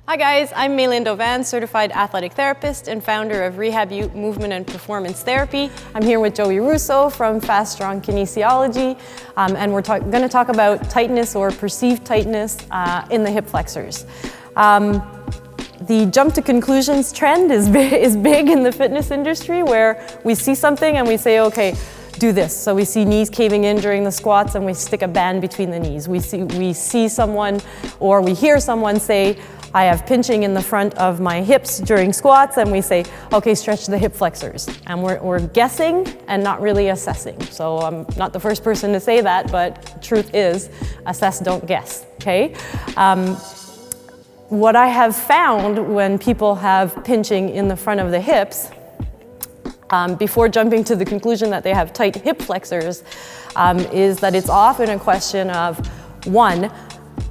Hi guys, I'm Maylin Dovan, certified athletic therapist and founder of Rehab-U Movement and Performance Therapy. I'm here with Joey Russo from Fast Strong Kinesiology, and we're going to talk about tightness or perceived tightness in the hip flexors. The jump to conclusions trend is big in the fitness industry, where we see something and we say, okay, do this. So we see knees caving in during the squats and we stick a band between the knees. We see someone, or we hear someone say, I have pinching in the front of my hips during squats, and we say, okay, stretch the hip flexors. And we're guessing and not really assessing. So I'm not the first person to say that, but truth is, assess, don't guess, okay? What I have found when people have pinching in the front of the hips, before jumping to the conclusion that they have tight hip flexors, is that it's often a question of, one,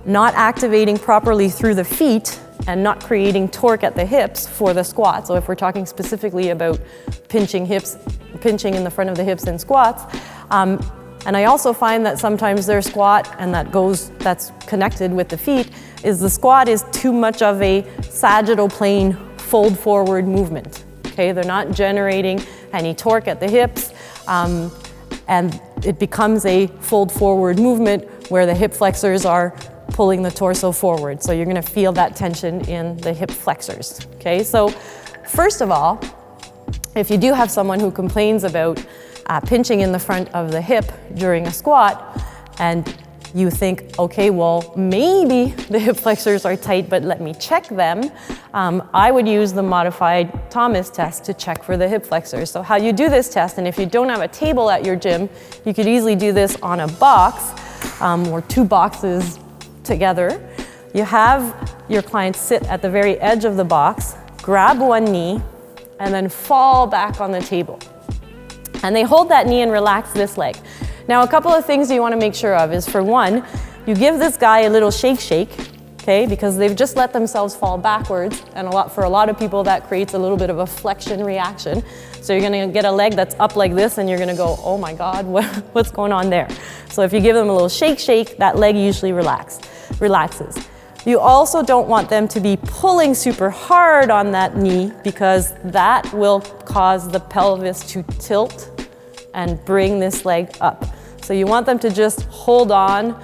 not activating properly through the feet and not creating torque at the hips for the squat. So if we're talking specifically about pinching in the front of the hips in squats, and I also find that sometimes their squat, and that's connected with the feet, is the squat is too much of a sagittal plane fold forward movement. Okay, they're not generating any torque at the hips, and it becomes a fold forward movement where the hip flexors are pulling the torso forward. So you're going to feel that tension in the hip flexors. Okay, so first of all, if you do have someone who complains about pinching in the front of the hip during a squat, and you think, okay, well, maybe the hip flexors are tight, but let me check them, I would use the modified Thomas test to check for the hip flexors. So how you do this test, and if you don't have a table at your gym, you could easily do this on a box, or two boxes together. You have your client sit at the very edge of the box, grab one knee, and then fall back on the table. And they hold that knee and relax this leg. Now, a couple of things you want to make sure of is, for one, you give this guy a little shake, okay, because they've just let themselves fall backwards, and for a lot of people that creates a little bit of a flexion reaction. So you're going to get a leg that's up like this, and you're going to go, oh my God, what's going on there? So if you give them a little shake, that leg usually relaxes. You also don't want them to be pulling super hard on that knee, because that will cause the pelvis to tilt and bring this leg up. So you want them to just hold on,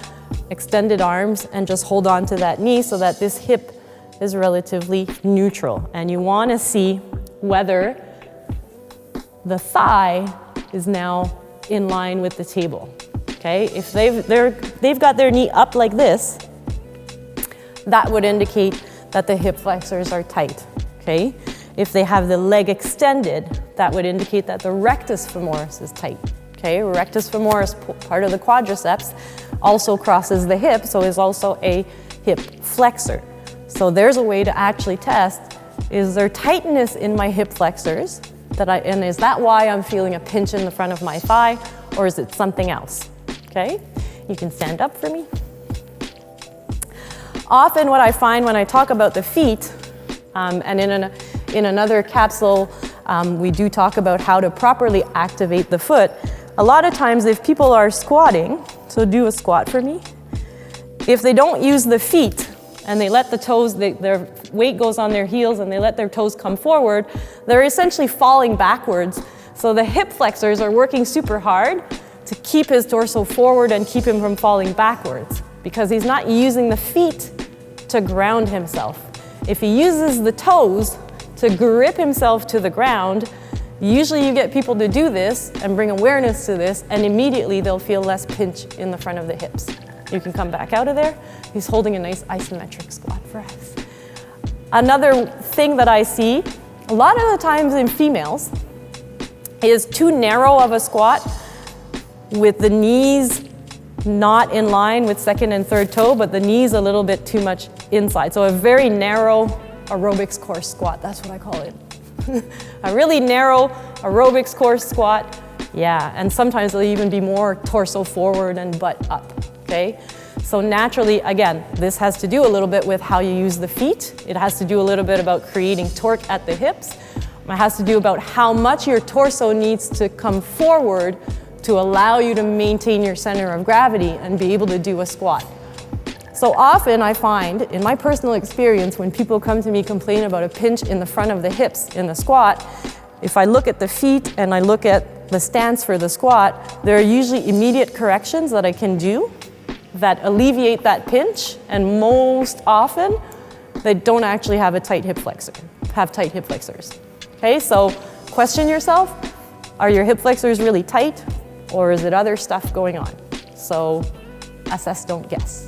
extended arms, and just hold on to that knee so that this hip is relatively neutral. And you want to see whether the thigh is now in line with the table. Okay? If they've got their knee up like this, that would indicate that the hip flexors are tight. Okay? If they have the leg extended, that would indicate that the rectus femoris is tight. Okay, rectus femoris, part of the quadriceps, also crosses the hip, so is also a hip flexor. So there's a way to actually test, is there tightness in my hip flexors, and is that why I'm feeling a pinch in the front of my thigh, or is it something else? Okay, you can stand up for me. Often what I find when I talk about the feet, and in another capsule, we do talk about how to properly activate the foot. A lot of times if people are squatting, so do a squat for me, if they don't use the feet and they let the toes, their weight goes on their heels and they let their toes come forward, they're essentially falling backwards. So the hip flexors are working super hard to keep his torso forward and keep him from falling backwards, because he's not using the feet to ground himself. If he uses the toes to grip himself to the ground, usually you get people to do this and bring awareness to this, and immediately they'll feel less pinch in the front of the hips. You can come back out of there. He's holding a nice isometric squat for us. Another thing that I see a lot of the times in females is too narrow of a squat with the knees not in line with second and third toe, but the knees a little bit too much inside. So a very narrow aerobics course squat, that's what I call it. A really narrow aerobics course squat, yeah, and sometimes they'll even be more torso forward and butt up, okay? So naturally, again, this has to do a little bit with how you use the feet. It has to do a little bit about creating torque at the hips. It has to do about how much your torso needs to come forward to allow you to maintain your center of gravity and be able to do a squat. So So often I find, in my personal experience, when people come to me complaining about a pinch in the front of the hips in the squat, if I look at the feet and I look at the stance for the squat, there are usually immediate corrections that I can do that alleviate that pinch, and most often they don't actually have a tight hip flexor, have tight hip flexors. Okay, so question yourself, are your hip flexors really tight, or is it other stuff going on? So assess, don't guess.